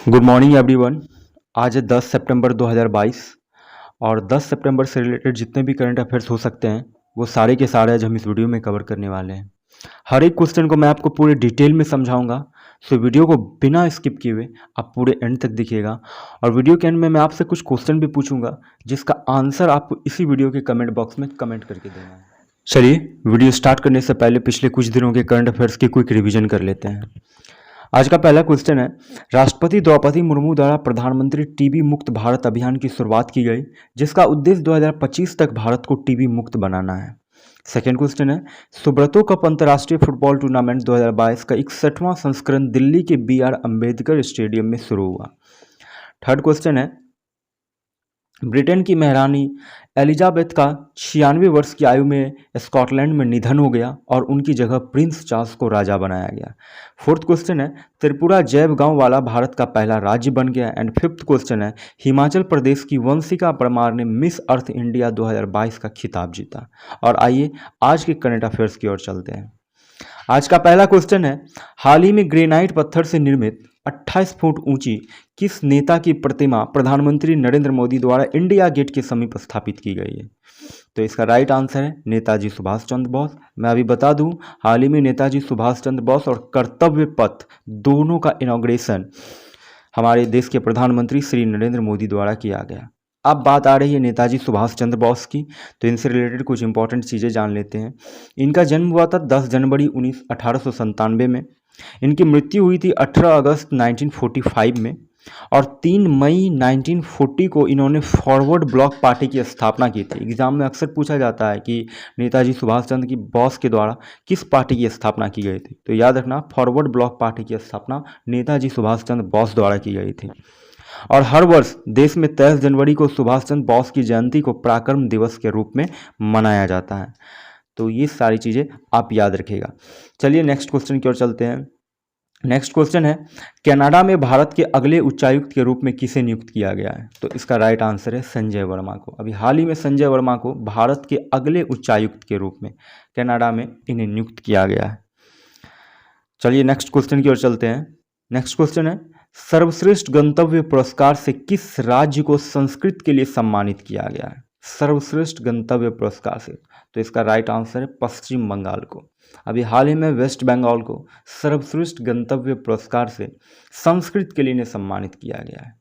Good morning everyone. आज है 10 सितंबर 2022 और 10 सितंबर से रिलेटेड जितने भी करंट अफेयर्स हो सकते हैं वो सारे के सारे आज हम इस वीडियो में कवर करने वाले हैं। हर एक क्वेश्चन को मैं आपको पूरे डिटेल में समझाऊंगा, सो वीडियो को बिना स्किप किए हुए आप पूरे एंड तक देखिएगा। और वीडियो के एंड में मैं आपसे कुछ क्वेश्चन भी पूछूंगा जिसका आंसर आपको इसी वीडियो के कमेंट बॉक्स में कमेंट करके देना है। चलिए वीडियो स्टार्ट करने से पहले पिछले कुछ दिनों के करंट अफेयर्स की क्विक रिवीजन कर लेते हैं। आज का पहला क्वेश्चन है, राष्ट्रपति द्रौपदी मुर्मू द्वारा प्रधानमंत्री टीबी मुक्त भारत अभियान की शुरुआत की गई जिसका उद्देश्य 2025 तक भारत को टीबी मुक्त बनाना है। सेकेंड क्वेश्चन है, सुब्रतो कप अंतर्राष्ट्रीय फुटबॉल टूर्नामेंट 2022 का 61वां संस्करण दिल्ली के BR अम्बेडकर स्टेडियम में शुरू हुआ। थर्ड क्वेश्चन है, ब्रिटेन की महारानी एलिजाबेथ का 96 वर्ष की आयु में स्कॉटलैंड में निधन हो गया और उनकी जगह प्रिंस चार्ल्स को राजा बनाया गया। फोर्थ क्वेश्चन है, त्रिपुरा जैव गांव वाला भारत का पहला राज्य बन गया। एंड फिफ्थ क्वेश्चन है, हिमाचल प्रदेश की वंशिका परमार ने मिस अर्थ इंडिया 2022 का खिताब जीता। और आइए आज के करंट अफेयर्स की ओर चलते हैं। आज का पहला क्वेश्चन है, हाल ही में ग्रेनाइट पत्थर से निर्मित 28 फुट ऊंची किस नेता की प्रतिमा प्रधानमंत्री नरेंद्र मोदी द्वारा इंडिया गेट के समीप स्थापित की गई है? तो इसका राइट आंसर है नेताजी सुभाष चंद्र बोस। मैं अभी बता दूं, हाल ही में नेताजी सुभाष चंद्र बोस और कर्तव्य पथ दोनों का इनॉग्रेशन हमारे देश के प्रधानमंत्री श्री नरेंद्र मोदी द्वारा किया गया। अब बात आ रही है नेताजी सुभाष चंद्र बोस की, तो इनसे रिलेटेड कुछ इंपॉर्टेंट चीज़ें जान लेते हैं। इनका जन्म हुआ था 10 जनवरी 1897 में। इनकी मृत्यु हुई थी 18 अगस्त 1945 में और 3 मई 1940 को इन्होंने फॉरवर्ड ब्लॉक पार्टी की स्थापना की थी। एग्जाम में अक्सर पूछा जाता है कि नेताजी सुभाष चंद्र की बोस के द्वारा किस पार्टी की स्थापना की गई थी, तो याद रखना फॉरवर्ड ब्लॉक पार्टी की स्थापना नेताजी सुभाष चंद्र बोस द्वारा की गई थी। और हर वर्ष देश में 23 जनवरी को सुभाष चंद्र बोस की जयंती को पराक्रम दिवस के रूप में मनाया जाता है। तो ये सारी चीज़ें आप याद रखिएगा। चलिए नेक्स्ट क्वेश्चन की ओर चलते हैं। नेक्स्ट क्वेश्चन है, कनाडा में भारत के अगले उच्चायुक्त के रूप में किसे नियुक्त किया गया है? तो इसका राइट आंसर है संजय वर्मा को। अभी हाल ही में संजय वर्मा को भारत के अगले उच्चायुक्त के रूप में कनाडा में इन्हें नियुक्त किया गया है। चलिए नेक्स्ट क्वेश्चन की ओर चलते हैं। नेक्स्ट क्वेश्चन है, सर्वश्रेष्ठ गंतव्य पुरस्कार से किस राज्य को संस्कृत के लिए सम्मानित किया गया है? सर्वश्रेष्ठ गंतव्य पुरस्कार से, तो इसका राइट आंसर है पश्चिम बंगाल को। अभी हाल ही में वेस्ट बंगाल को सर्वश्रेष्ठ गंतव्य पुरस्कार से संस्कृत के लिए सम्मानित किया गया है।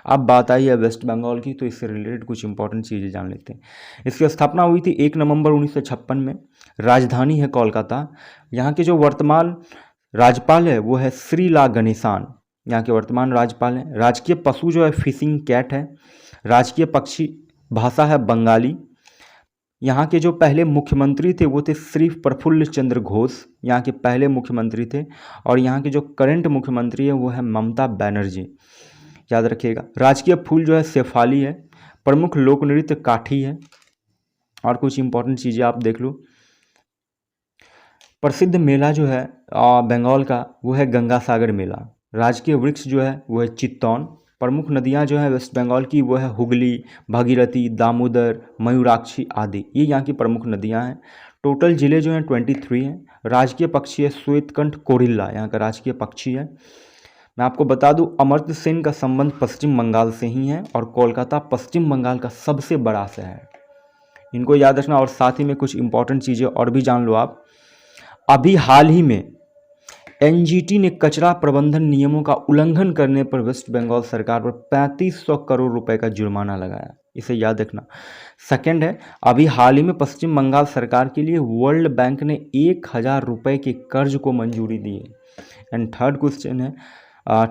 अब बात आई है वेस्ट बंगाल की, तो इससे रिलेटेड कुछ इंपॉर्टेंट चीज़ें जान लेते हैं। इसकी स्थापना हुई थी 1 नवंबर 1956 में। राजधानी है कोलकाता। यहाँ के जो वर्तमान राज्यपाल है वो है श्रीला गणेशान, यहाँ के वर्तमान राज्यपाल हैं। राजकीय पशु जो है फिशिंग कैट है। राजकीय पक्षी भाषा है बंगाली। यहाँ के जो पहले मुख्यमंत्री थे वो थे श्री प्रफुल्ल चंद्र घोष, यहाँ के पहले मुख्यमंत्री थे। और यहाँ के जो करंट मुख्यमंत्री है वो है ममता बनर्जी, याद रखिएगा। राजकीय फूल जो है शेफाली है। प्रमुख लोक नृत्य काठी है। और कुछ इंपॉर्टेंट चीज़ें आप देख लो। प्रसिद्ध मेला जो है बंगाल का वो है गंगा सागर मेला। राजकीय वृक्ष जो है वो है चित्तौन। प्रमुख नदियां जो है वेस्ट बंगाल की वो है हुगली, भागीरथी, दामोदर, मयूराक्षी आदि, ये यहाँ की प्रमुख नदियां हैं। टोटल जिले जो हैं 23 हैं। राजकीय पक्षी है श्वेतकंठ कोरिल्ला, यहाँ का राजकीय पक्षी है। मैं आपको बता दूं अमर्त्य सेन का संबंध पश्चिम बंगाल से ही है और कोलकाता पश्चिम बंगाल का सबसे बड़ा शहर है, इनको याद रखना। और साथ ही में कुछ इंपॉर्टेंट चीज़ें और भी जान लो आप। अभी हाल ही में NGT ने कचरा प्रबंधन नियमों का उल्लंघन करने पर वेस्ट बंगाल सरकार पर 3500 करोड़ रुपए का जुर्माना लगाया, इसे याद रखना। सेकंड है, अभी हाल ही में पश्चिम बंगाल सरकार के लिए वर्ल्ड बैंक ने 1000 रुपए के कर्ज को मंजूरी दी है। एंड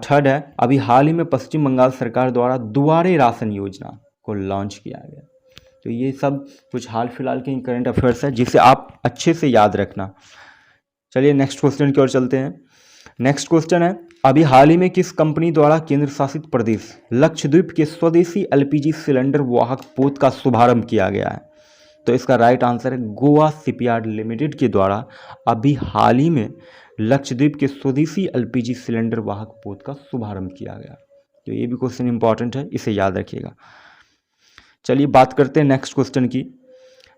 थर्ड है, अभी हाल ही में पश्चिम बंगाल सरकार द्वारा दुआरे राशन योजना को लॉन्च किया गया। तो ये सब कुछ हाल फिलहाल के करंट अफेयर्स है जिसे आप अच्छे से याद रखना। चलिए नेक्स्ट क्वेश्चन की ओर चलते हैं। नेक्स्ट क्वेश्चन है, अभी हाल ही में किस कंपनी द्वारा केंद्र शासित प्रदेश लक्षद्वीप के स्वदेशी LPG सिलेंडर वाहक पोत का शुभारंभ किया गया है? तो इसका राइट आंसर है गोवा शिपयार्ड लिमिटेड के द्वारा अभी हाल ही में लक्षद्वीप के स्वदेशी LPG सिलेंडर वाहक पोत का शुभारंभ किया गया। तो ये भी क्वेश्चन इंपॉर्टेंट है, इसे याद रखिएगा। चलिए बात करते हैं नेक्स्ट क्वेश्चन की।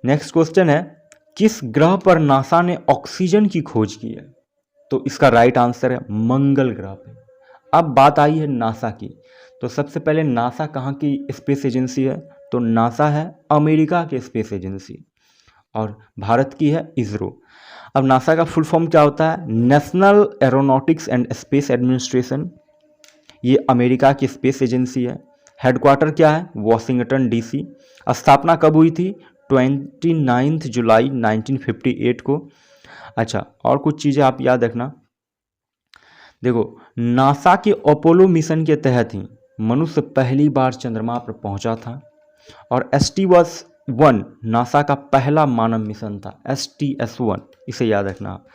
नेक्स्ट क्वेश्चन है, किस ग्रह पर नासा ने ऑक्सीजन की खोज की है? तो इसका राइट आंसर है मंगल ग्रह पे। अब बात आई है नासा की। तो सबसे पहले नासा कहाँ की स्पेस एजेंसी है? तो नासा है अमेरिका की स्पेस एजेंसी, और भारत की है इसरो। अब नासा का फुल फॉर्म क्या होता है? National aeronautics and space administration. ये अमेरिका की स्पेस एजेंसी है। हेडक्वार्टर क्या है? Washington DC. स्थापना कब हुई थी? 29 जुलाई 1958 को। अच्छा, और कुछ चीज़ें आप याद रखना। देखो, नासा के अपोलो मिशन के तहत ही मनुष्य पहली बार चंद्रमा पर पहुंचा था, और STS-1 नासा का पहला मानव मिशन था, STS-1, इसे याद रखना आप।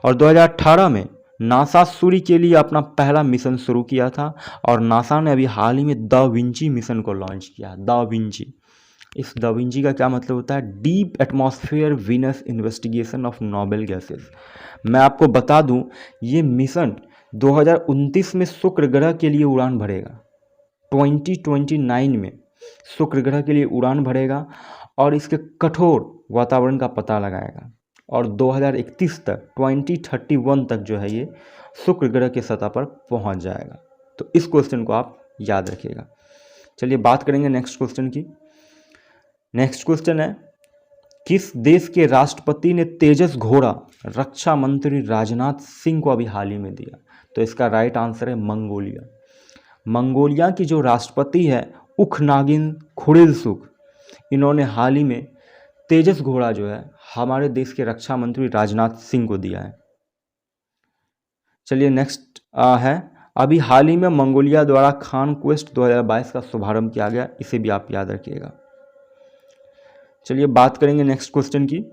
और 2018 में नासा सूर्य के लिए अपना पहला मिशन शुरू किया था, और नासा ने अभी हाल ही में दा विंची मिशन को लॉन्च किया। दा विंची, इस दा विंची का क्या मतलब होता है? Deep atmosphere Venus investigation of noble gases. मैं आपको बता दूं, ये मिशन 2029 में शुक्र ग्रह के लिए उड़ान भरेगा। 2029 में शुक्र ग्रह के लिए उड़ान भरेगा और इसके कठोर वातावरण का पता लगाएगा, और 2031 तक 2031 तक जो है ये शुक्र ग्रह की सतह पर पहुंच जाएगा। तो इस क्वेश्चन को आप याद रखिएगा। चलिए बात करेंगे नेक्स्ट क्वेश्चन की। नेक्स्ट क्वेश्चन है, किस देश के राष्ट्रपति ने तेजस घोड़ा रक्षा मंत्री राजनाथ सिंह को अभी हाल ही में दिया? तो इसका राइट आंसर है मंगोलिया। मंगोलिया की जो राष्ट्रपति है उखनागिन खुरेलसुख, इन्होंने हाल ही में तेजस घोड़ा जो है हमारे देश के रक्षा मंत्री राजनाथ सिंह को दिया है। चलिए नेक्स्ट है, अभी हाल ही में मंगोलिया द्वारा खान क्वेस्ट 2022 का शुभारंभ किया गया, इसे भी आप याद रखिएगा। चलिए बात करेंगे नेक्स्ट क्वेश्चन की।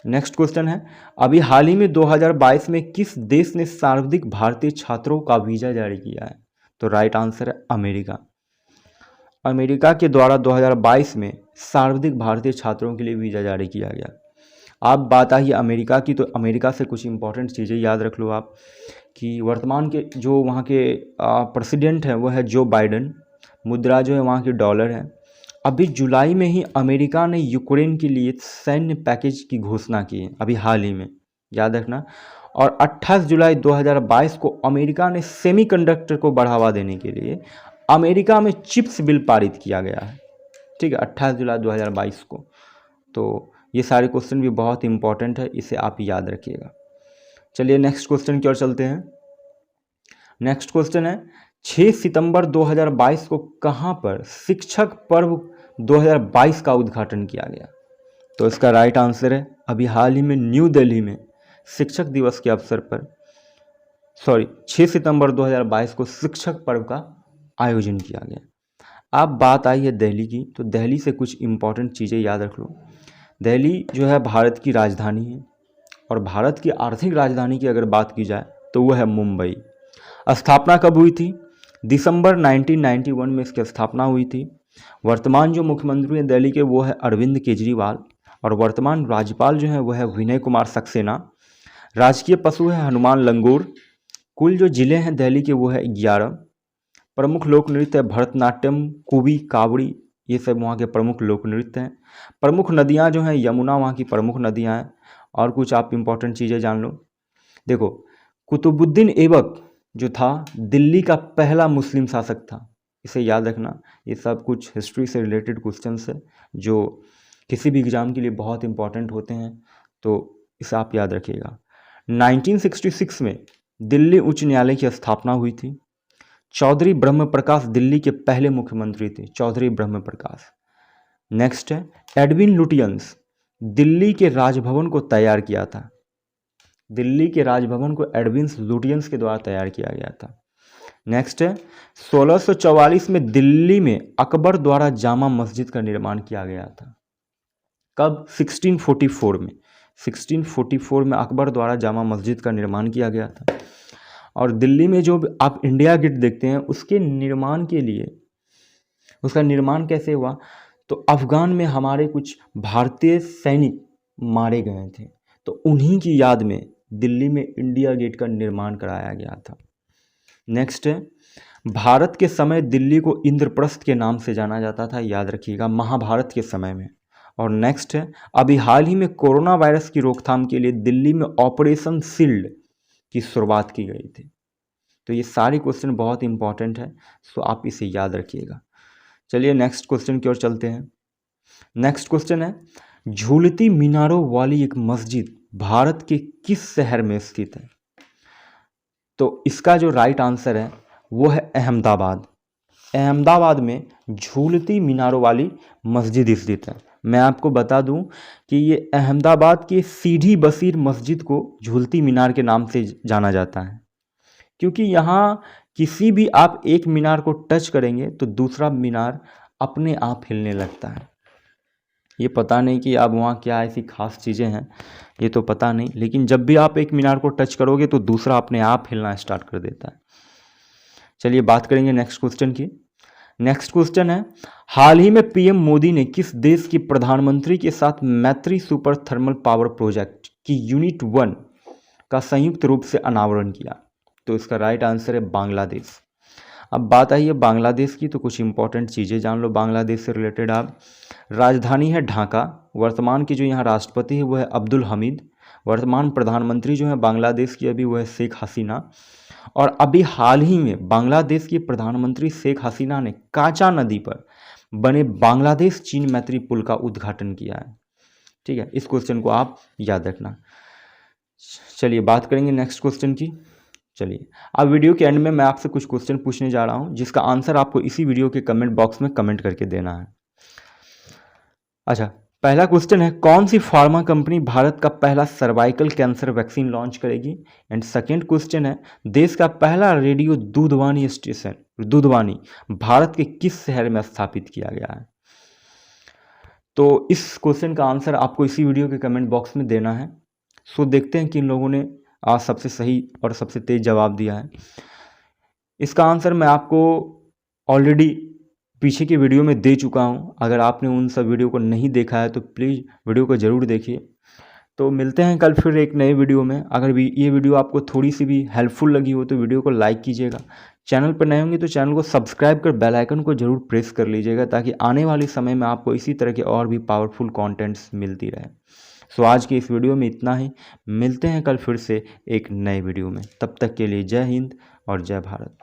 नेक्स्ट क्वेश्चन है, अभी हाल ही में 2022 में किस देश ने सर्वाधिक भारतीय छात्रों का वीजा जारी किया है? तो राइट आंसर है अमेरिका। अमेरिका के द्वारा 2022 में सर्वाधिक भारतीय छात्रों के लिए वीज़ा जारी किया गया। अब बात आई अमेरिका की, तो अमेरिका से कुछ इंपॉर्टेंट चीज़ें याद रख लो आप, कि वर्तमान के जो वहाँ के प्रेसिडेंट हैं वो है जो बाइडन। मुद्रा जो है वहाँ की डॉलर है। अभी जुलाई में ही अमेरिका ने यूक्रेन के लिए सैन्य पैकेज की घोषणा की है, अभी हाल ही में, याद रखना। और 28 जुलाई 2022 को अमेरिका ने सेमीकंडक्टर को बढ़ावा देने के लिए अमेरिका में चिप्स बिल पारित किया गया है। ठीक है, 28 जुलाई 2022 को। तो ये सारे क्वेश्चन भी बहुत इंपॉर्टेंट है, इसे आप याद रखिएगा। चलिए नेक्स्ट क्वेश्चन की ओर चलते हैं। नेक्स्ट क्वेश्चन है, 6 सितंबर 2022 को कहाँ पर शिक्षक पर्व 2022 का उद्घाटन किया गया? तो इसका राइट आंसर है अभी हाल ही में न्यू दिल्ली में शिक्षक दिवस के अवसर पर 6 सितंबर 2022 को शिक्षक पर्व का आयोजन किया गया। अब बात आई है दिल्ली की, तो दिल्ली से कुछ इंपॉर्टेंट चीज़ें याद रख लो। दिल्ली जो है भारत की राजधानी है, और भारत की आर्थिक राजधानी की अगर बात की जाए तो वह है मुंबई। स्थापना कब हुई थी? दिसंबर 1991 में इसकी स्थापना हुई थी। वर्तमान जो मुख्यमंत्री हैं दिल्ली के वो है अरविंद केजरीवाल, और वर्तमान राज्यपाल जो है वह है विनय कुमार सक्सेना। राजकीय पशु है हनुमान लंगूर। कुल जो जिले हैं दिल्ली के वो है 11। प्रमुख लोक नृत्य है भरतनाट्यम, कुबी, कावड़ी, ये सब वहाँ के प्रमुख लोक नृत्य हैं। प्रमुख नदियाँ जो हैं यमुना वहाँ की प्रमुख नदियाँ हैं। और कुछ आप इंपॉर्टेंट चीज़ें जान लो। देखो, कुतुबुद्दीन ऐबक जो था दिल्ली का पहला मुस्लिम शासक था, इसे याद रखना। ये सब कुछ हिस्ट्री से रिलेटेड क्वेश्चंस है जो किसी भी एग्जाम के लिए बहुत इंपॉर्टेंट होते हैं, तो इसे आप याद रखिएगा। 1966 में दिल्ली उच्च न्यायालय की स्थापना हुई थी। चौधरी ब्रह्म प्रकाश दिल्ली के पहले मुख्यमंत्री थे, चौधरी ब्रह्म प्रकाश। नेक्स्ट है, एडविन लुटियंस दिल्ली के राजभवन को तैयार किया था। दिल्ली के राजभवन को एडविन लुटियंस के द्वारा तैयार किया गया था। नेक्स्ट है, 1644 में दिल्ली में अकबर द्वारा जामा मस्जिद का निर्माण किया गया था। कब? 1644 में। 1644 में अकबर द्वारा जामा मस्जिद का निर्माण किया गया था। और दिल्ली में जो आप इंडिया गेट देखते हैं उसके निर्माण के लिए, उसका निर्माण कैसे हुआ? तो अफगान में हमारे कुछ भारतीय सैनिक मारे गए थे, तो उन्हीं की याद में दिल्ली में इंडिया गेट का निर्माण कराया गया था। नेक्स्ट है, भारत के समय दिल्ली को इंद्रप्रस्थ के नाम से जाना जाता था, याद रखिएगा, महाभारत के समय में। और नेक्स्ट है, अभी हाल ही में कोरोना वायरस की रोकथाम के लिए दिल्ली में ऑपरेशन शील्ड की शुरुआत की गई थी। तो ये सारे क्वेश्चन बहुत इंपॉर्टेंट है, सो आप इसे याद रखिएगा। चलिए नेक्स्ट क्वेश्चन की ओर चलते हैं। नेक्स्ट क्वेश्चन है, झूलती मीनारों वाली एक मस्जिद भारत के किस शहर में स्थित है? तो इसका जो राइट आंसर है वो है अहमदाबाद। अहमदाबाद में झूलती मीनारों वाली मस्जिद स्थित है। मैं आपको बता दूं कि ये अहमदाबाद की सीढ़ी बसीर मस्जिद को झूलती मीनार के नाम से जाना जाता है, क्योंकि यहाँ किसी भी आप एक मीनार को टच करेंगे तो दूसरा मीनार अपने आप हिलने लगता है। ये पता नहीं कि अब वहाँ क्या ऐसी खास चीज़ें हैं, ये तो पता नहीं, लेकिन जब भी आप एक मीनार को टच करोगे तो दूसरा अपने आप हिलना स्टार्ट कर देता है। चलिए बात करेंगे नेक्स्ट क्वेश्चन की। नेक्स्ट क्वेश्चन है, हाल ही में पीएम मोदी ने किस देश की प्रधानमंत्री के साथ मैत्री सुपर थर्मल पावर प्रोजेक्ट की यूनिट 1 का संयुक्त रूप से अनावरण किया? तो इसका राइट आंसर है बांग्लादेश। अब बात आई है बांग्लादेश की, तो कुछ इंपॉर्टेंट चीज़ें जान लो बांग्लादेश से रिलेटेड आप। राजधानी है ढाका। वर्तमान की जो यहाँ राष्ट्रपति है वो है अब्दुल हमीद। वर्तमान प्रधानमंत्री जो है बांग्लादेश की अभी वो है शेख हसीना। और अभी हाल ही में बांग्लादेश की प्रधानमंत्री शेख हसीना ने काचा नदी पर बने बांग्लादेश चीन मैत्री पुल का उद्घाटन किया है। ठीक है, इस क्वेश्चन को आप याद रखना। चलिए बात करेंगे नेक्स्ट क्वेश्चन की। चलिए अब वीडियो के एंड में मैं आपसे कुछ क्वेश्चन पूछने जा रहा हूं, जिसका आंसर आपको इसी वीडियो के कमेंट बॉक्स में कमेंट करके देना है। अच्छा, पहला क्वेश्चन है, कौन सी फार्मा कंपनी भारत का पहला सर्वाइकल कैंसर वैक्सीन लॉन्च करेगी? एंड सेकेंड क्वेश्चन है, देश का पहला रेडियो दूधवानी स्टेशन दूधवानी भारत के किस शहर में स्थापित किया गया है? तो इस क्वेश्चन का आंसर आपको इसी वीडियो के कमेंट बॉक्स में देना है। सो देखते हैं कि इन लोगों ने आज सबसे सही और सबसे तेज जवाब दिया है। इसका आंसर मैं आपको ऑलरेडी पीछे की वीडियो में दे चुका हूं। अगर आपने उन सब वीडियो को नहीं देखा है तो प्लीज़ वीडियो को ज़रूर देखिए। तो मिलते हैं कल फिर एक नए वीडियो में। अगर ये वीडियो आपको थोड़ी सी भी हेल्पफुल लगी हो तो वीडियो को लाइक कीजिएगा। चैनल पर नए होंगे तो चैनल को सब्सक्राइब कर बेल आइकन को जरूर प्रेस कर लीजिएगा, ताकि आने वाले समय में आपको इसी तरह के और भी पावरफुल कंटेंट्स मिलती रहे। सो आज की इस वीडियो में इतना ही। मिलते हैं कल फिर से एक नए वीडियो में। तब तक के लिए जय हिंद और जय भारत।